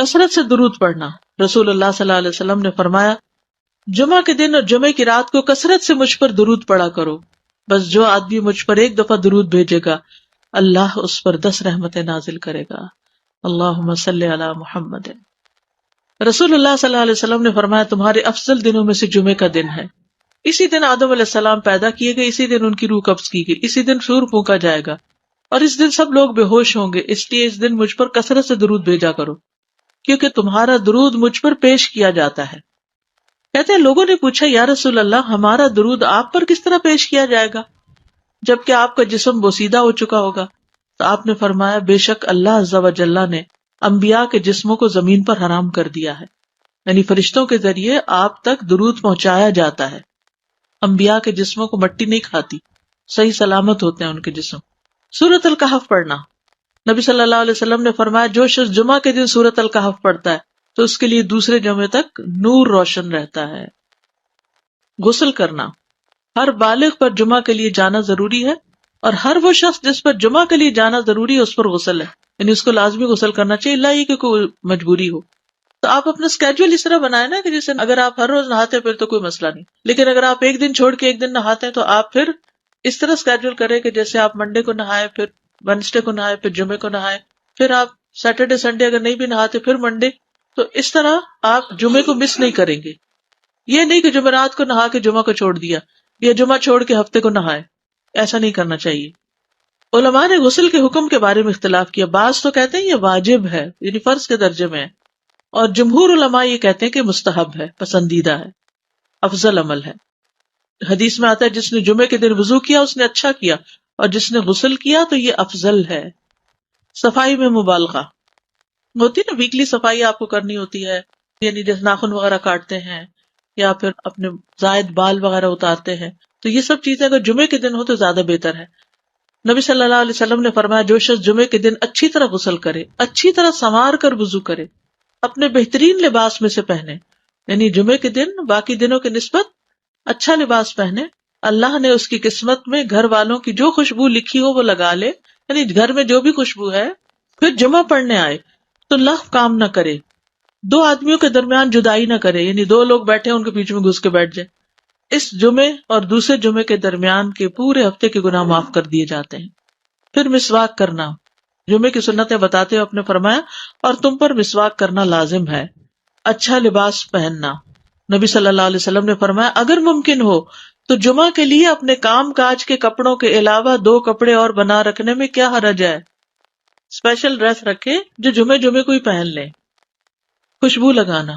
کثرت سے درود پڑھنا. رسول اللہ صلی اللہ علیہ وسلم نے فرمایا جمعہ کے دن اور جمعہ کی رات کو کثرت سے مجھ پر درود پڑھا کرو. بس جو آدمی مجھ پر ایک دفعہ درود بھیجے گا اللہ اس پر 10 رحمتیں نازل کرے گا. اللہم صلی علی محمد. رسول اللہ صلی اللہ علیہ وسلم نے فرمایا تمہارے افضل دنوں میں سے جمعے کا دن ہے. اسی دن آدم علیہ السلام پیدا کیے گئے, اسی دن ان کی روح قبض کی گئی, اسی دن سور پھونکا جائے گا اور اس دن سب لوگ بے ہوش ہوں گے. اس لیے اس دن مجھ پر کثرت سے درود بھیجا کرو کیونکہ تمہارا درود مجھ پر پیش کیا جاتا ہے. کہتے ہیں لوگوں نے پوچھا یا رسول اللہ ہمارا درود آپ پر کس طرح پیش کیا جائے گا جبکہ آپ کا جسم بوسیدہ ہو چکا ہوگا؟ تو آپ نے فرمایا بے شک اللہ عز و جل نے انبیاء کے جسموں کو زمین پر حرام کر دیا ہے, یعنی فرشتوں کے ذریعے آپ تک درود پہنچایا جاتا ہے. انبیاء کے جسموں کو مٹی نہیں کھاتی, صحیح سلامت ہوتے ہیں ان کے جسم. سورۃ الکہف پڑھنا. نبی صلی اللہ علیہ وسلم نے فرمایا جو شخص جمعہ کے دن سورۃ الکہف پڑھتا ہے تو اس کے لیے دوسرے جمعے تک نور روشن رہتا ہے. غسل کرنا. ہر بالغ پر جمعہ کے لیے جانا ضروری ہے اور ہر وہ شخص جس پر جمعہ کے لیے جانا ضروری ہے اس پر غسل ہے, یعنی اس کو لازمی غسل کرنا چاہیے اللہ یہ کہ کوئی مجبوری ہو. تو آپ اپنا اسکیجول اس طرح بنائیں نا کہ جیسے اگر آپ ہر روز نہاتے ہیں پھر تو کوئی مسئلہ نہیں, لیکن اگر آپ ایک دن چھوڑ کے ایک دن نہاتے ہیں تو آپ پھر اس طرح اسکیجول کریں کہ جیسے آپ منڈے کو نہائے, پھر وینسڈے کو نہائے, پھر جمعے کو نہائے, پھر آپ سیٹرڈے سنڈے اگر نہیں بھی نہاتے پھر منڈے. تو اس طرح آپ جمعے کو مس نہیں کریں گے. یہ نہیں کہ جمعرات کو نہا کے جمعہ کو چھوڑ دیا یا جمعہ چھوڑ کے ہفتے کو نہائے, ایسا نہیں کرنا چاہیے. علماء نے غسل کے حکم کے بارے میں اختلاف کیا. بعض تو کہتے ہیں یہ واجب ہے یعنی فرض کے درجے میں ہے, اور جمہور علماء یہ کہتے ہیں کہ مستحب ہے, پسندیدہ ہے, افضل عمل ہے. حدیث میں آتا ہے جس نے جمعے کے دن وضو کیا اس نے اچھا کیا اور جس نے غسل کیا تو یہ افضل ہے. صفائی میں مبالغہ ہوتی نا, ویکلی صفائی آپ کو کرنی ہوتی ہے, یعنی جیسے ناخن وغیرہ کاٹتے ہیں یا پھر اپنے زائد بال وغیرہ اتارتے ہیں, تو یہ سب چیزیں اگر جمعے کے دن ہو تو زیادہ بہتر ہے. نبی صلی اللہ علیہ وسلم نے فرمایا جو شخص جمعے کے دن اچھی طرح غسل کرے, اچھی طرح سنوار کر وضو کرے, اپنے بہترین لباس میں سے پہنے, یعنی جمعے کے دن باقی دنوں کی نسبت اچھا لباس پہنے, اللہ نے اس کی قسمت میں گھر والوں کی جو خوشبو لکھی ہو وہ لگا لے, یعنی گھر میں جو بھی خوشبو ہے, پھر جمعہ پڑھنے آئے تو لغو کام نہ کرے, 2 آدمیوں کے درمیان جدائی نہ کرے, یعنی 2 لوگ بیٹھے ان کے بیچ میں گھس کے بیٹھ جائے. اس جمعے اور دوسرے جمعے کے درمیان کے پورے ہفتے کے گناہ معاف کر دیے جاتے ہیں. پھر مسواک کرنا. جمعے کی سنتیں بتاتے ہوئے آپ نے فرمایا اور تم پر مسواک کرنا لازم ہے. اچھا لباس پہننا. نبی صلی اللہ علیہ وسلم نے فرمایا اگر ممکن ہو تو جمعہ کے لیے اپنے کام کاج کے کپڑوں کے علاوہ 2 کپڑے اور بنا رکھنے میں کیا حرج ہے. اسپیشل ڈریس رکھے جو جمعے کو ہی پہن لیں. خوشبو لگانا,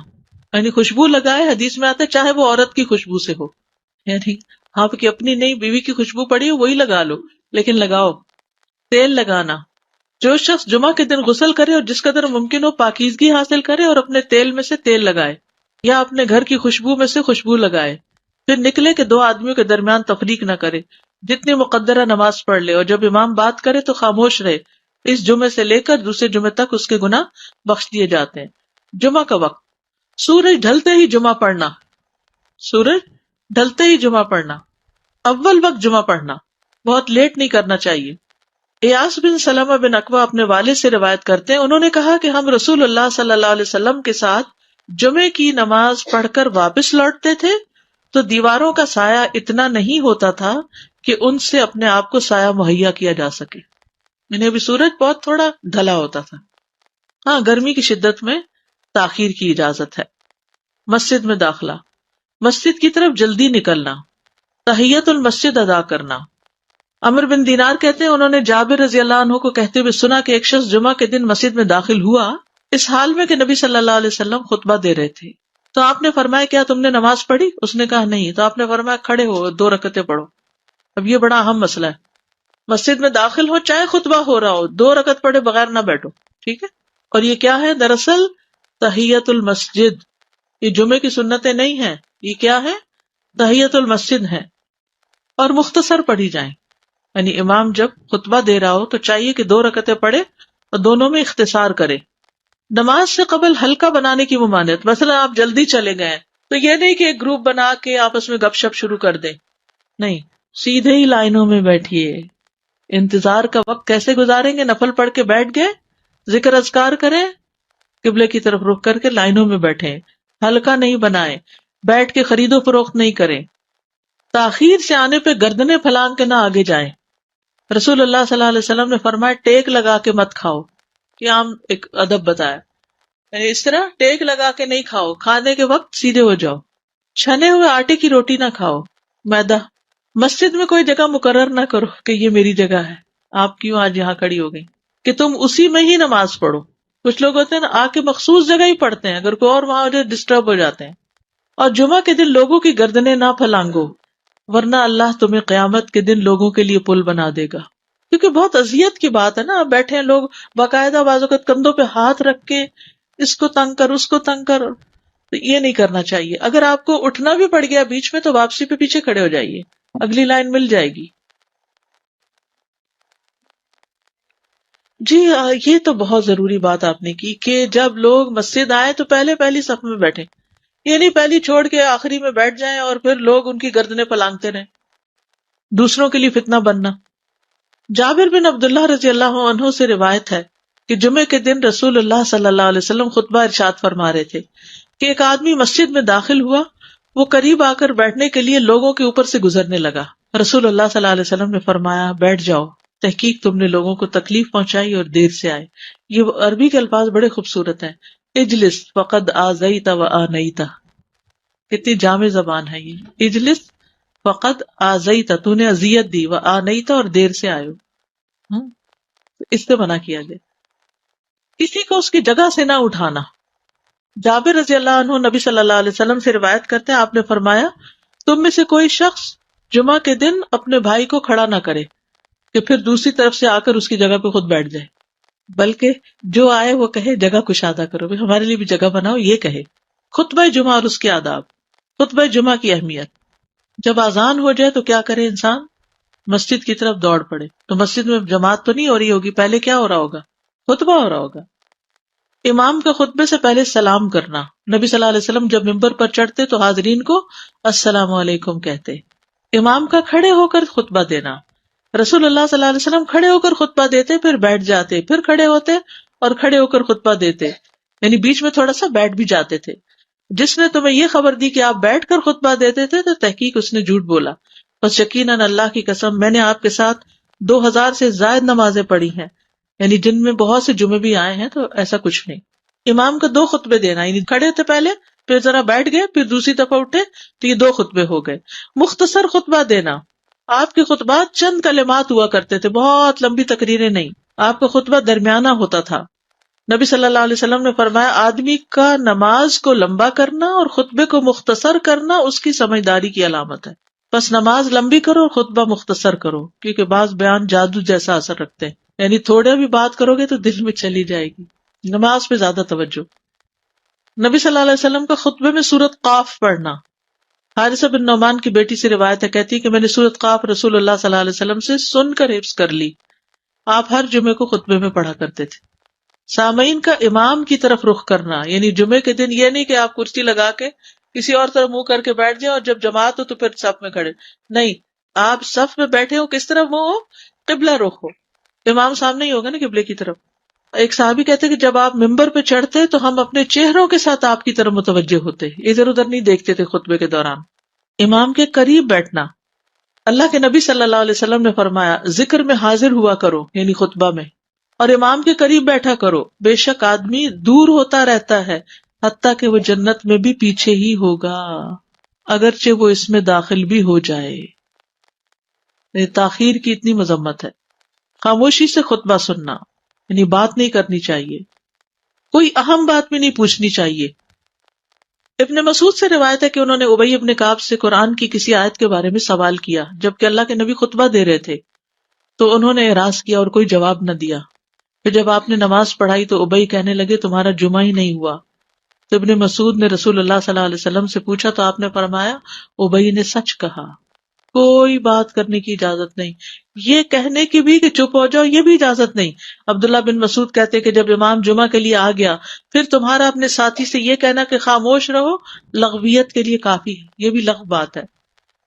یعنی خوشبو لگائے, حدیث میں آتا ہے چاہے وہ عورت کی خوشبو سے ہو, یعنی آپ کی اپنی نہیں بیوی کی خوشبو پڑی ہو وہی لگا لو, لیکن لگاؤ. تیل لگانا. جو شخص جمعہ کے دن غسل کرے اور جس قدر ممکن ہو پاکیزگی حاصل کرے اور اپنے تیل میں سے تیل لگائے یا اپنے گھر کی خوشبو میں سے خوشبو لگائے, پھر نکلے کہ 2 آدمیوں کے درمیان تفریق نہ کرے, جتنی مقدرہ نماز پڑھ لے, اور جب امام بات کرے تو خاموش رہے. اس جمعے سے لے کر دوسرے جمعے تک اس کے گناہ بخش دیے جاتے ہیں. جمعہ کا وقت. سورج ڈھلتے ہی جمعہ پڑھنا. سورج ڈھلتے ہی جمعہ پڑھنا. اول وقت جمعہ پڑھنا, بہت لیٹ نہیں کرنا چاہیے. ایاس بن سلمہ بن اکوع اپنے والد سے روایت کرتے ہیں, انہوں نے کہا کہ ہم رسول اللہ صلی اللہ علیہ وسلم کے ساتھ جمعے کی نماز پڑھ کر واپس لوٹتے تھے تو دیواروں کا سایہ اتنا نہیں ہوتا تھا کہ ان سے اپنے آپ کو سایہ مہیا کیا جا سکے, یعنی ابھی سورج بہت تھوڑا ڈھلا ہوتا تھا. ہاں گرمی کی شدت میں تاخیر کی اجازت ہے. مسجد میں داخلہ. مسجد کی طرف جلدی نکلنا. تحیت المسجد ادا کرنا. عمر بن دینار کہتے ہیں انہوں نے جابر رضی اللہ عنہ کو کہتے ہوئے سنا کہ ایک شخص جمعہ کے دن مسجد میں داخل ہوا اس حال میں کہ نبی صلی اللہ علیہ وسلم خطبہ دے رہے تھے, تو آپ نے فرمایا کیا تم نے نماز پڑھی؟ اس نے کہا نہیں. تو آپ نے فرمایا کھڑے ہو 2 رکعتیں پڑھو. اب یہ بڑا اہم مسئلہ ہے, مسجد میں داخل ہو چاہے خطبہ ہو رہا ہو 2 رکعت پڑھے بغیر نہ بیٹھو, ٹھیک ہے. اور یہ کیا ہے دراصل تحیت المسجد, یہ جمعے کی سنتیں نہیں ہیں, یہ کیا ہے تحیت المسجد ہے, اور مختصر پڑھی جائیں. یعنی امام جب خطبہ دے رہا ہو تو چاہیے کہ 2 رکعتیں پڑھے اور دونوں میں اختصار کرے. نماز سے قبل ہلکا بنانے کی ممانعت. مثلا آپ جلدی چلے گئے تو یہ نہیں کہ ایک گروپ بنا کے آپس میں گپ شپ شروع کر دیں, نہیں, سیدھے ہی لائنوں میں بیٹھیے. انتظار کا وقت کیسے گزاریں گے؟ نفل پڑھ کے بیٹھ گئے, ذکر اذکار کریں, قبلے کی طرف رخ کر کے لائنوں میں بیٹھیں، حلقہ نہیں بنائیں، بیٹھ کے خرید و فروخت نہیں کریں، تاخیر سے آنے پہ گردنیں پھلانگ کے نہ آگے جائیں۔ رسول اللہ صلی اللہ علیہ وسلم نے فرمایا ٹیک لگا کے مت کھاؤ، یہ عام ایک ادب بتایا، یعنی اس طرح ٹیک لگا کے نہیں کھاؤ، کھانے کے وقت سیدھے ہو جاؤ۔ چھنے ہوئے آٹے کی روٹی نہ کھاؤ، میدا۔ مسجد میں کوئی جگہ مقرر نہ کرو کہ یہ میری جگہ ہے، آپ کیوں آج یہاں کھڑی ہو گئی، کہ تم اسی میں ہی نماز پڑھو۔ کچھ لوگ ہوتے ہیں نا آ کے مخصوص جگہ ہی پڑھتے ہیں، اگر کوئی اور وہاں ہو جائے ڈسٹرب ہو جاتے ہیں۔ اور جمعہ کے دن لوگوں کی گردنیں نہ پھلانگو، ورنہ اللہ تمہیں قیامت کے دن لوگوں کے لیے پل بنا دے گا۔ کیونکہ بہت اذیت کی بات ہے نا، اب بیٹھے ہیں لوگ باقاعدہ بعض اوقات کندھوں پہ ہاتھ رکھ کے اس کو تنگ کر اس کو تنگ کر، تو یہ نہیں کرنا چاہیے۔ اگر آپ کو اٹھنا بھی پڑ گیا بیچ میں تو واپسی پہ پیچھے کھڑے ہو جائیے، اگلی لائن مل جائے گی۔ جی یہ تو بہت ضروری بات آپ نے کی کہ جب لوگ مسجد آئے تو پہلی صف میں بیٹھے، یہ نہیں پہلی چھوڑ کے آخری میں بیٹھ جائیں اور پھر لوگ ان کی گردنیں پلانگتے رہیں، دوسروں کے لیے فتنہ بننا۔ جابر بن عبداللہ رضی اللہ عنہ سے روایت ہے کہ جمعے کے دن رسول اللہ صلی اللہ علیہ وسلم خطبہ ارشاد فرما رہے تھے کہ ایک آدمی مسجد میں داخل ہوا، وہ قریب آ کر بیٹھنے کے لیے لوگوں کے اوپر سے گزرنے لگا۔ رسول اللہ صلی اللہ علیہ وسلم نے فرمایا بیٹھ جاؤ، تحقیق تم نے لوگوں کو تکلیف پہنچائی اور دیر سے آئے۔ یہ عربی کے الفاظ بڑے خوبصورت ہیں، اجلس فقد آذیت و آنیت، کتنی جامع زبان ہے یہ۔ اجلس فقد آذیت، تو نے اذیت دی، و آنیت، اور دیر سے آئے ہو، اس سے منع کیا گیا۔ کسی کو اس کی جگہ سے نہ اٹھانا۔ جابر رضی اللہ عنہ نبی صلی اللہ علیہ وسلم سے روایت کرتے ہیں، آپ نے فرمایا تم میں سے کوئی شخص جمعہ کے دن اپنے بھائی کو کھڑا نہ کرے کہ پھر دوسری طرف سے آ کر اس کی جگہ پہ خود بیٹھ جائے، بلکہ جو آئے وہ کہے جگہ کشادہ کرو، بھی ہمارے لیے بھی جگہ بناؤ، یہ کہے۔ خطبہ جمعہ اور اس کے آداب۔ خطبہ جمعہ کی اہمیت۔ جب اذان ہو جائے تو کیا کرے انسان؟ مسجد کی طرف دوڑ پڑے۔ تو مسجد میں جماعت تو نہیں ہو رہی ہوگی، پہلے کیا ہو رہا ہوگا؟ خطبہ ہو رہا ہوگا۔ امام کا خطبے سے پہلے سلام کرنا۔ نبی صلی اللہ علیہ وسلم جب ممبر پر چڑھتے تو حاضرین کو السلام علیکم کہتے۔ امام کا کھڑے ہو کر خطبہ دینا۔ رسول اللہ صلی اللہ علیہ وسلم کھڑے ہو کر خطبہ دیتے، پھر بیٹھ جاتے، پھر کھڑے ہوتے اور کھڑے ہو کر خطبہ دیتے، یعنی بیچ میں تھوڑا سا بیٹھ بھی جاتے تھے۔ جس نے تمہیں یہ خبر دی کہ آپ بیٹھ کر خطبہ دیتے تھے تو تحقیق اس نے جھوٹ بولا۔ بس یقیناً اللہ کی قسم میں نے آپ کے ساتھ 2000 سے زائد نمازیں پڑھی ہیں، یعنی جن میں بہت سے جمعے بھی آئے ہیں، تو ایسا کچھ نہیں۔ امام کا 2 خطبے دینا، یعنی کھڑے تھے پہلے، پھر ذرا بیٹھ گئے، پھر دوسری دفعہ اٹھے، تو یہ 2 خطبے ہو گئے۔ مختصر خطبہ دینا۔ آپ کے خطبات چند کلمات ہوا کرتے تھے، بہت لمبی تقریریں نہیں۔ آپ کا خطبہ درمیانہ ہوتا تھا۔ نبی صلی اللہ علیہ وسلم نے فرمایا آدمی کا نماز کو لمبا کرنا اور خطبے کو مختصر کرنا اس کی سمجھداری کی علامت ہے۔ بس نماز لمبی کرو اور خطبہ مختصر کرو، کیونکہ بعض بیان جادو جیسا اثر رکھتے ہیں، یعنی تھوڑے بھی بات کرو گے تو دل میں چلی جائے گی۔ نماز پہ زیادہ توجہ۔ نبی صلی اللہ علیہ وسلم کا خطبے میں سورۃ قاف پڑھنا۔ حارثہ بن نعمان کی بیٹی سے روایت ہے، کہتی ہے کہ میں نے سورۃ قاف رسول اللہ صلی اللہ علیہ وسلم سے سن کر حفظ کر لی۔ آپ ہر جمعے کو خطبے میں پڑھا کرتے تھے۔ سامعین کا امام کی طرف رخ کرنا، یعنی جمعے کے دن یہ نہیں کہ آپ کرسی لگا کے کسی اور طرف منہ کر کے بیٹھ جائیں اور جب جماعت ہو تو پھر صف میں کھڑے، نہیں، آپ صف میں بیٹھے ہو، کس طرف منہ ہو؟ قبلہ رخ ہو، امام سامنے ہی ہوگا نا قبلے کی طرف۔ ایک صحابی کہتے کہ جب آپ ممبر پہ چڑھتے تو ہم اپنے چہروں کے ساتھ آپ کی طرف متوجہ ہوتے، ادھر ادھر نہیں دیکھتے تھے خطبے کے دوران۔ امام کے قریب بیٹھنا۔ اللہ کے نبی صلی اللہ علیہ وسلم نے فرمایا ذکر میں حاضر ہوا کرو، یعنی خطبہ میں، اور امام کے قریب بیٹھا کرو، بے شک آدمی دور ہوتا رہتا ہے حتیٰ کہ وہ جنت میں بھی پیچھے ہی ہوگا اگرچہ وہ اس میں داخل بھی ہو جائے۔ تاخیر کی اتنی مذمت ہے۔ خاموشی سے خطبہ سننا، یعنی بات نہیں کرنی چاہیے، کوئی اہم بات بھی نہیں پوچھنی چاہیے۔ ابن مسعود سے روایت ہے کہ انہوں نے ابی ابن کعب سے قرآن کی کسی آیت کے بارے میں سوال کیا جبکہ اللہ کے نبی خطبہ دے رہے تھے، تو انہوں نے اعراض کیا اور کوئی جواب نہ دیا۔ پھر جب آپ نے نماز پڑھائی تو ابی کہنے لگے تمہارا جمعہ ہی نہیں ہوا۔ تو ابن مسعود نے رسول اللہ صلی اللہ علیہ وسلم سے پوچھا تو آپ نے فرمایا ابی نے سچ کہا، کوئی بات کرنے کی اجازت نہیں، یہ کہنے کی بھی کہ چپ ہو جاؤ یہ بھی اجازت نہیں۔ عبداللہ بن مسعود کہتے کہ جب امام جمعہ کے لیے آ گیا پھر تمہارا اپنے ساتھی سے یہ کہنا کہ خاموش رہو لغویت کے لیے کافی ہے، یہ بھی لغو بات ہے۔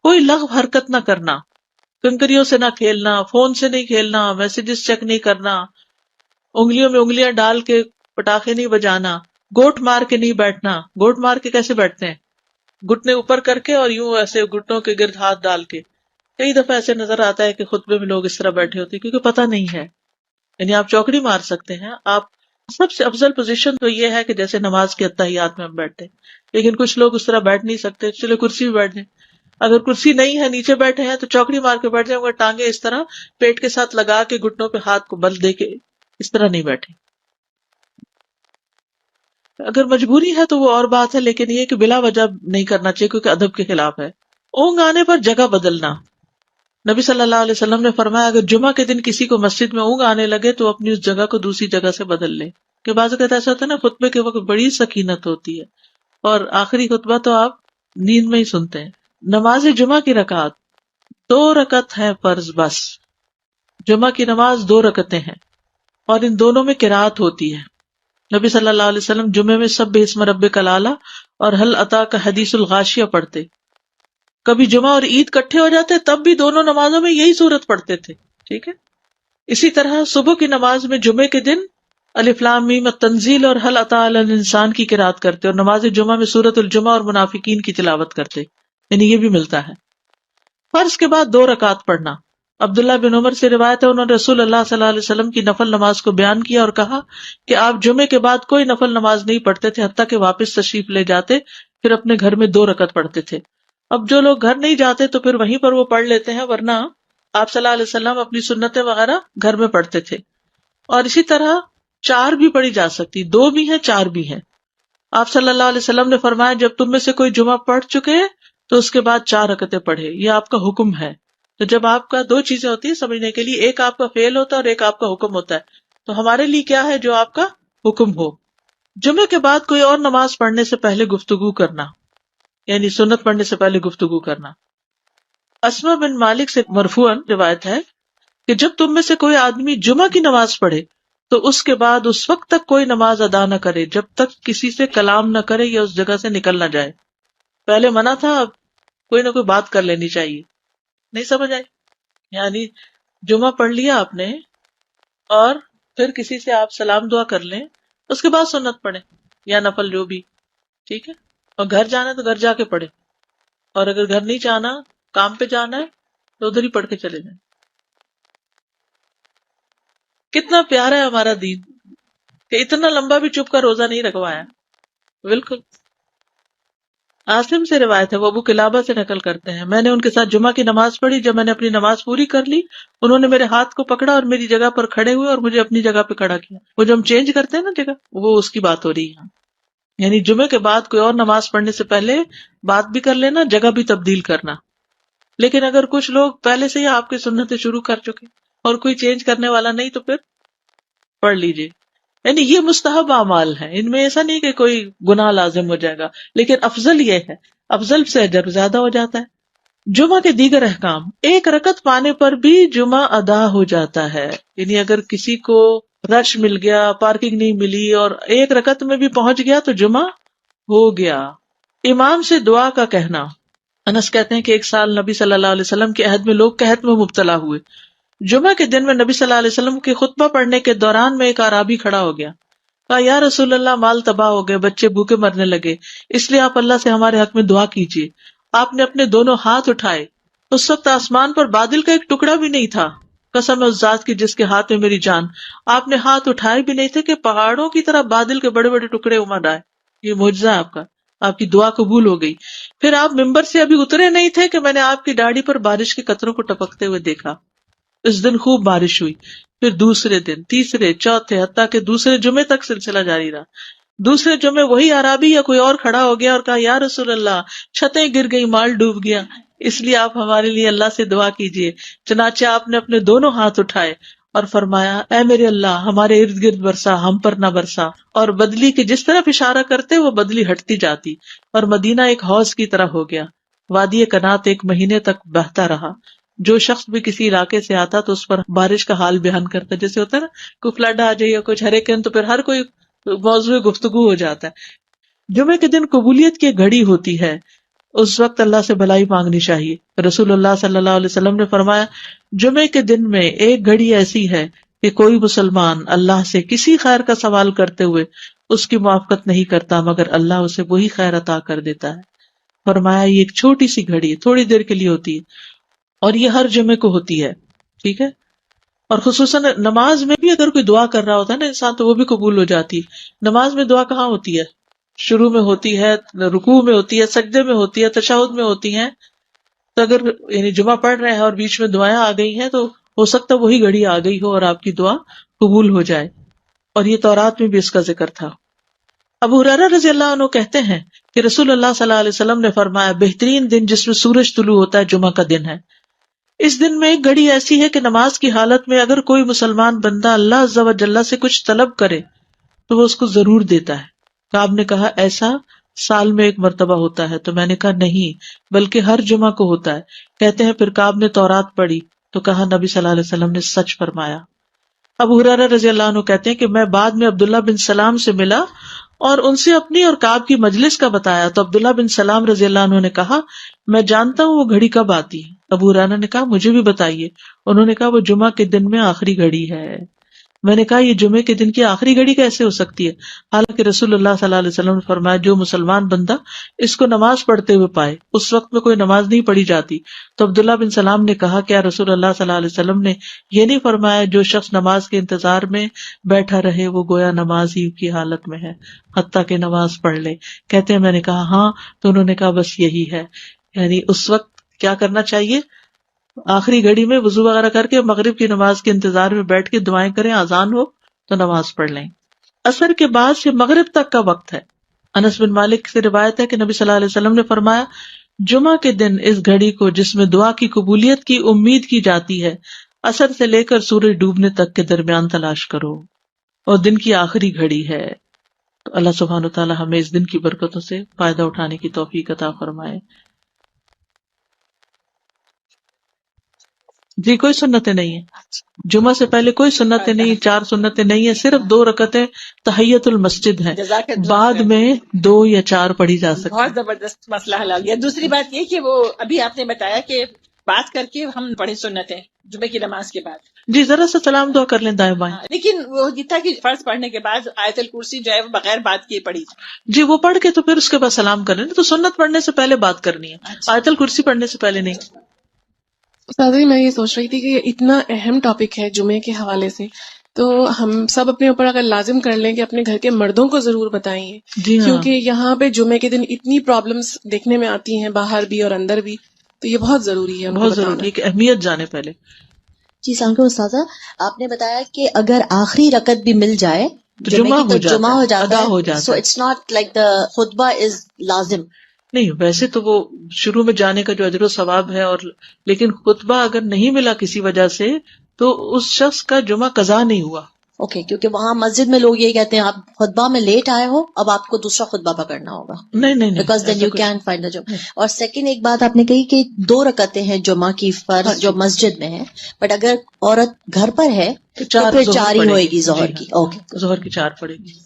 کوئی لغو حرکت نہ کرنا، کنکریوں سے نہ کھیلنا، فون سے نہیں کھیلنا، میسجز چیک نہیں کرنا، انگلیوں میں انگلیاں ڈال کے پٹاخے نہیں بجانا، گوٹ مار کے نہیں بیٹھنا. گوٹ مار کے کیسے بیٹھتے ہیں؟ گھٹنے اوپر کر کے اور یوں ایسے گھٹنوں کے گرد ہاتھ ڈال کے. کئی دفعہ ایسے نظر آتا ہے کہ خطبے میں لوگ اس طرح بیٹھے ہوتے ہیں کیونکہ پتہ نہیں ہے. یعنی آپ چوکڑی مار سکتے ہیں. آپ سب سے افضل پوزیشن تو یہ ہے کہ جیسے نماز کے اتحیات میں ہم بیٹھتے ہیں، لیکن کچھ لوگ اس طرح بیٹھ نہیں سکتے، چلے کرسی بھی بیٹھ جائیں. اگر کرسی نہیں ہے، نیچے بیٹھے ہیں تو چوکڑی مار کے بیٹھ جائیں، مگر ٹانگیں اس طرح پیٹ کے ساتھ لگا کے گھٹنوں پہ ہاتھ کو بل دے کے اس طرح نہیں بیٹھے. اگر مجبوری ہے تو وہ اور بات ہے، لیکن یہ کہ بلا وجہ نہیں کرنا چاہیے کیونکہ ادب کے خلاف ہے. اونگ آنے پر جگہ بدلنا. نبی صلی اللہ علیہ وسلم نے فرمایا اگر جمعہ کے دن کسی کو مسجد میں اونگ آنے لگے تو اپنی اس جگہ کو دوسری جگہ سے بدل لے. کہ بعض اوقات ایسا ہوتا ہے نا، خطبے کے وقت بڑی سکینت ہوتی ہے اور آخری خطبہ تو آپ نیند میں ہی سنتے ہیں. نماز جمعہ کی رکعت 2 رکعت ہے فرض بس. جمعہ کی نماز 2 رکعتیں ہیں اور ان دونوں میں قرات ہوتی ہے. نبی صلی اللہ علیہ وسلم جمعے میں سبح اسم ربک الاعلی اور حل اتی کا حدیث الغاشیہ پڑھتے. کبھی جمعہ اور عید کٹھے ہو جاتے تب بھی دونوں نمازوں میں یہی صورت پڑھتے تھے. ٹھیک ہے. اسی طرح صبح کی نماز میں جمعے کے دن الف لام میم التنزیل اور حل اتی علی الانسان کی قرات کرتے اور نماز جمعہ میں سورۃ الجمعہ اور منافقین کی تلاوت کرتے. یعنی یہ بھی ملتا ہے. فرض کے بعد 2 رکعت پڑھنا. عبداللہ بن عمر سے روایت ہے انہوں نے رسول اللہ صلی اللہ علیہ وسلم کی نفل نماز کو بیان کیا اور کہا کہ آپ جمعے کے بعد کوئی نفل نماز نہیں پڑھتے تھے حتیٰ کہ واپس تشریف لے جاتے، پھر اپنے گھر میں 2 رکعت پڑھتے تھے. اب جو لوگ گھر نہیں جاتے تو پھر وہیں پر وہ پڑھ لیتے ہیں، ورنہ آپ صلی اللہ علیہ وسلم اپنی سنتیں وغیرہ گھر میں پڑھتے تھے. اور اسی طرح 4 بھی پڑھی جا سکتی، 2 بھی ہیں 4 بھی ہیں. آپ صلی اللہ علیہ وسلم نے فرمایا جب تم میں سے کوئی جمعہ پڑھ چکے تو اس کے بعد 4 رکعتیں پڑھے. یہ آپ کا حکم ہے. تو جب آپ کا 2 چیزیں ہوتی ہیں سمجھنے کے لیے، ایک آپ کا فعل ہوتا ہے اور ایک آپ کا حکم ہوتا ہے. تو ہمارے لیے کیا ہے جو آپ کا حکم ہو. جمعے کے بعد کوئی اور نماز پڑھنے سے پہلے گفتگو کرنا، یعنی سنت پڑھنے سے پہلے گفتگو کرنا. اسما بن مالک سے مرفوعاً روایت ہے کہ جب تم میں سے کوئی آدمی جمعہ کی نماز پڑھے تو اس کے بعد اس وقت تک کوئی نماز ادا نہ کرے جب تک کسی سے کلام نہ کرے یا اس جگہ سے نکل نہ جائے. پہلے منع تھا، اب کوئی نہ کوئی بات کر لینی چاہیے. نہیں سمجھ آئی؟ یعنی جمعہ پڑھ لیا آپ نے اور پھر کسی سے آپ سلام دعا کر لیں، اس کے بعد سنت پڑھیں یا نفل جو بھی. ٹھیک ہے. اور گھر جانا ہے تو گھر جا کے پڑھیں، اور اگر گھر نہیں جانا، کام پہ جانا ہے تو ادھر ہی پڑھ کے چلے جائیں. کتنا پیارا ہے ہمارا دین کہ اتنا لمبا بھی چپ کر روزہ نہیں رکھوایا. بالکل. عاصم سے روایت ہے، وہ ابو قلابہ سے نقل کرتے ہیں، میں نے ان کے ساتھ جمعہ کی نماز پڑھی. جب میں نے اپنی نماز پوری کر لی انہوں نے میرے ہاتھ کو پکڑا اور میری جگہ پر کھڑے ہوئے اور مجھے اپنی جگہ پہ کھڑا کیا. وہ جو ہم چینج کرتے ہیں نا جگہ، وہ اس کی بات ہو رہی ہے. یعنی جمعے کے بعد کوئی اور نماز پڑھنے سے پہلے بات بھی کر لینا، جگہ بھی تبدیل کرنا. لیکن اگر کچھ لوگ پہلے سے ہی آپ کی سنتیں شروع کر چکے اور کوئی چینج کرنے والا نہیں تو پھر پڑھ لیجیے. یعنی یہ مستحب اعمال ہیں، ان میں ایسا نہیں کہ کوئی گناہ لازم ہو جائے گا، لیکن افضل یہ ہے، افضل سے اجر زیادہ ہو جاتا ہے. جمعہ کے دیگر احکام. 1 رکعت پانے پر بھی جمعہ ادا ہو جاتا ہے. یعنی اگر کسی کو رش مل گیا، پارکنگ نہیں ملی اور 1 رکعت میں بھی پہنچ گیا تو جمعہ ہو گیا. امام سے دعا کا کہنا. انس کہتے ہیں کہ ایک سال نبی صلی اللہ علیہ وسلم کے عہد میں لوگ قحط میں مبتلا ہوئے. جمعہ کے دن میں نبی صلی اللہ علیہ وسلم کے خطبہ پڑھنے کے دوران میں ایک اعرابی کھڑا ہو گیا. کہا یا رسول اللہ، مال تباہ ہو گئے، بچے بھوکے مرنے لگے، اس لیے آپ اللہ سے ہمارے حق میں دعا کیجیے. آپ نے اپنے دونوں ہاتھ اٹھائے. اس وقت آسمان پر بادل کا ایک ٹکڑا بھی نہیں تھا. قسم ہے اس ذات کی جس کے ہاتھ میں میری جان، آپ نے ہاتھ اٹھائے بھی نہیں تھے کہ پہاڑوں کی طرح بادل کے بڑے بڑے ٹکڑے امڑ آئے. یہ معجزہ ہے آپ کا، آپ کی دعا قبول ہو گئی. پھر آپ ممبر سے ابھی اترے نہیں تھے کہ میں نے آپ کی داڑھی پر بارش کے قطروں کو ٹپکتے ہوئے دیکھا. اس دن خوب بارش ہوئی. پھر دوسرے دن، تیسرے، چوتھے، حتیٰ کہ دوسرے جمعے تک سلسلہ جاری رہا. دوسرے جمعے وہی عرابی یا کوئی اور کھڑا ہو گیا اور کہا یا رسول اللہ، چھتیں گر گئی، مال ڈوب گیا، اس لیے آپ ہمارے لیے اللہ سے دعا کیجیے. چنانچہ آپ نے اپنے دونوں ہاتھ اٹھائے اور فرمایا اے میرے اللہ، ہمارے ارد گرد برسا، ہم پر نہ برسا. اور بدلی کے جس طرف اشارہ کرتے وہ بدلی ہٹتی جاتی اور مدینہ ایک حوض کی طرح ہو گیا. وادی کنات 1 مہینے تک بہتا رہا. جو شخص بھی کسی علاقے سے آتا تو اس پر بارش کا حال بیان کرتا، جیسے ہوتا ہے نا کوئی فلڈ آ جائے یا کچھ ہریکین، تو پھر ہر کوئی موضوع گفتگو ہو جاتا ہے. جمعے کے دن قبولیت کی گھڑی ہوتی ہے، اس وقت اللہ سے بھلائی مانگنی چاہیے. رسول اللہ صلی اللہ علیہ وسلم نے فرمایا جمعے کے دن میں ایک گھڑی ایسی ہے کہ کوئی مسلمان اللہ سے کسی خیر کا سوال کرتے ہوئے اس کی موافقت نہیں کرتا مگر اللہ اسے وہی خیر عطا کر دیتا ہے. فرمایا یہ ایک چھوٹی سی گھڑی تھوڑی دیر کے لیے ہوتی ہے اور یہ ہر جمعے کو ہوتی ہے. ٹھیک ہے. اور خصوصاً نماز میں بھی اگر کوئی دعا کر رہا ہوتا ہے نا انسان تو وہ بھی قبول ہو جاتی ہے. نماز میں دعا کہاں ہوتی ہے؟ شروع میں ہوتی ہے، رکوع میں ہوتی ہے، سجدے میں ہوتی ہے، تشہد میں ہوتی ہیں. تو اگر یعنی جمعہ پڑھ رہے ہیں اور بیچ میں دعائیں آ گئی ہیں تو ہو سکتا ہے وہی گھڑی آ گئی ہو اور آپ کی دعا قبول ہو جائے. اور یہ تورات میں بھی اس کا ذکر تھا. ابو ہریرہ رضی اللہ عنہ کہتے ہیں کہ رسول اللہ صلی اللہ علیہ وسلم نے فرمایا بہترین دن جس میں سورج طلوع ہوتا ہے جمعہ کا دن ہے. اس دن میں ایک گھڑی ایسی ہے کہ نماز کی حالت میں اگر کوئی مسلمان بندہ اللہ عز و جل سے کچھ طلب کرے تو وہ اس کو ضرور دیتا ہے. کعب نے کہا ایسا سال میں ایک مرتبہ ہوتا ہے؟ تو میں نے کہا نہیں بلکہ ہر جمعہ کو ہوتا ہے. کہتے ہیں پھر کعب نے تورات پڑھی تو کہا نبی صلی اللہ علیہ وسلم نے سچ فرمایا. ابو ہریرہ رضی اللہ عنہ کہتے ہیں کہ میں بعد میں عبداللہ بن سلام سے ملا اور ان سے اپنی اور کعب کی مجلس کا بتایا تو عبداللہ بن سلام رضی اللہ عنہ نے کہا میں جانتا ہوں وہ گھڑی کب آتی ہے. ابو ہریرہ نے کہا مجھے بھی بتائیے. انہوں نے کہا وہ جمعہ کے دن میں آخری گھڑی ہے. میں نے کہا یہ جمعے کے دن کی آخری گھڑی کیسے ہو سکتی ہے؟ حالانکہ رسول اللہ صلی اللہ علیہ وسلم نے فرمایا جو مسلمان بندہ اس کو نماز پڑھتے ہوئے پائے. اس وقت میں کوئی نماز نہیں پڑھی جاتی. تو عبداللہ بن سلام نے کہا کیا رسول اللہ صلی اللہ علیہ وسلم نے یہ نہیں فرمایا جو شخص نماز کے انتظار میں بیٹھا رہے وہ گویا نماز ہی کی حالت میں ہے حتیٰ کہ نماز پڑھ لے؟ کہتے ہیں میں نے کہا ہاں. تو انہوں نے کہا بس یہی ہے. یعنی اس وقت کیا کرنا چاہیے؟ آخری گھڑی میں وضو وغیرہ کر کے مغرب کی نماز کے انتظار میں بیٹھ کے دعائیں کریں، اذان ہو تو نماز پڑھ لیں. عصر کے بعد سے مغرب تک کا وقت ہے. انس بن مالک سے روایت ہے کہ نبی صلی اللہ علیہ وسلم نے فرمایا جمعہ کے دن اس گھڑی کو جس میں دعا کی قبولیت کی امید کی جاتی ہے عصر سے لے کر سورج ڈوبنے تک کے درمیان تلاش کرو اور دن کی آخری گھڑی ہے. تو اللہ سبحانہ وتعالی ہمیں اس دن کی برکتوں سے فائدہ اٹھانے کی توفیق عطا فرمائے. جی کوئی سنتیں نہیں ہیں جمعہ سے پہلے، کوئی سنتیں نہیں، 4 سنتیں نہیں ہیں، صرف 2 رکعتیں تحیت المسجد ہیں، بعد میں 2 یا 4 پڑھی جا سکتی. بہت زبردست مسئلہ حل ہو گیا. دوسری بات یہ کہ وہ ابھی آپ نے بتایا کہ بات کر کے ہم پڑھیں سنتیں جمعے کی نماز کے بعد. جی ذرا سا سلام دعا کر لیں دائیں بائیں. لیکن وہ جتنا کہ فرض پڑھنے کے بعد آیت الکرسی جو ہے وہ بغیر بات کیے پڑھی. جی وہ پڑھ کے تو پھر اس کے بعد سلام کر لیں. تو سنت پڑھنے سے پہلے بات کرنی ہے، آیت الکرسی پڑھنے سے پہلے نہیں. استاذ میں یہ سوچ رہی تھی کہ اتنا اہم ٹاپک ہے جمعے کے حوالے سے، تو ہم سب اپنے اوپر اگر لازم کر لیں کہ اپنے گھر کے مردوں کو ضرور بتائیں، جی ہاں. کیونکہ یہاں پہ جمعے کے دن اتنی پرابلمس دیکھنے میں آتی ہیں باہر بھی اور اندر بھی، تو یہ بہت ضروری ہے، بہت ضروری ہے کہ اہمیت جانے پہلے. جی السلام علیکم استاذہ، آپ نے بتایا کہ اگر آخری رکعت بھی مل جائے تو جمعہ ہو جاتا ادا ہو ہے. جاتا ہے. So it's not like the خطبہ از لازم. نہیں ویسے تو وہ شروع میں جانے کا جو اجر و ثواب ہے، اور لیکن خطبہ اگر نہیں ملا کسی وجہ سے تو اس شخص کا جمعہ قضا نہیں ہوا. اوکے کیونکہ وہاں مسجد میں لوگ یہ کہتے ہیں آپ خطبہ میں لیٹ آئے ہو، اب آپ کو دوسرا خطبہ پکڑنا ہوگا. نہیں because then you can find the جمعہ. اور سیکنڈ ایک بات آپ نے کہی کہ 2 رکعتیں ہیں جمعہ کی فرض جو مسجد میں ہے، بٹ اگر عورت گھر پر ہے تو پھر 4 ہی ہوئے گی ظہر کی. اوکے ظہر کی 4 پڑے گی.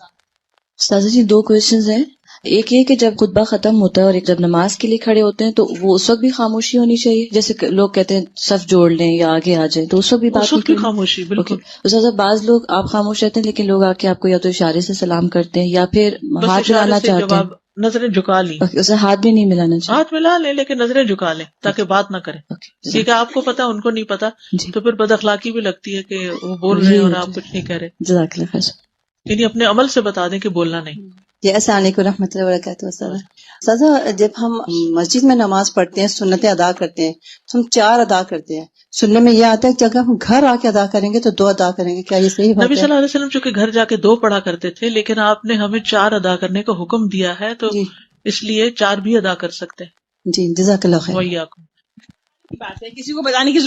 استاذہ جی 2 کوشچنز ہیں. ایک یہ کہ جب خطبہ ختم ہوتا ہے اور جب نماز کے لیے کھڑے ہوتے ہیں تو وہ اس وقت بھی خاموشی ہونی چاہیے، جیسے لوگ کہتے ہیں صف جوڑ لیں یا آگے آ جائیں، تو اس وقت بھی بات کی خاموشی بالکل. استاذہ بعض لوگ آپ خاموش رہتے ہیں لیکن لوگ آ کے آپ کو یا تو اشارے سے سلام کرتے ہیں یا پھر ہاتھ ملانا چاہتے ہیں، نظریں جھکا لیں. اسے ہاتھ بھی نہیں ملانا چاہیے. ہاتھ ملا لیں لیکن نظریں جھکا لیں تاکہ بات نہ کریں، کیونکہ آپ کو پتا ان کو نہیں پتا تو پھر بد اخلاقی بھی لگتی ہے کہ وہ بول رہے ہیں اور آپ کچھ نہیں کہہ رہے. جزاک اللہ خیر. یعنی اپنے عمل سے بتا دیں کہ بولنا نہیں. جی السلام علیکم ورحمۃ اللہ وبرکاتہ. استاذہ جب ہم مسجد میں نماز پڑھتے ہیں سنتیں ادا کرتے ہیں تو ہم 4 ادا کرتے ہیں، سننے میں یہ آتا ہے کہ اگر ہم گھر آ کے ادا کریں گے تو 2 ادا کریں گے، کیا یہ صحیح بات ہے؟ نبی صلی اللہ علیہ وسلم چونکہ گھر جا کے 2 پڑھا کرتے تھے لیکن آپ نے ہمیں 4 ادا کرنے کا حکم دیا ہے تو اس لیے 4 بھی ادا کر سکتے ہیں. جی جزاک اللہ خیر. وہی آپ بات ہے کسی کو بتانے کی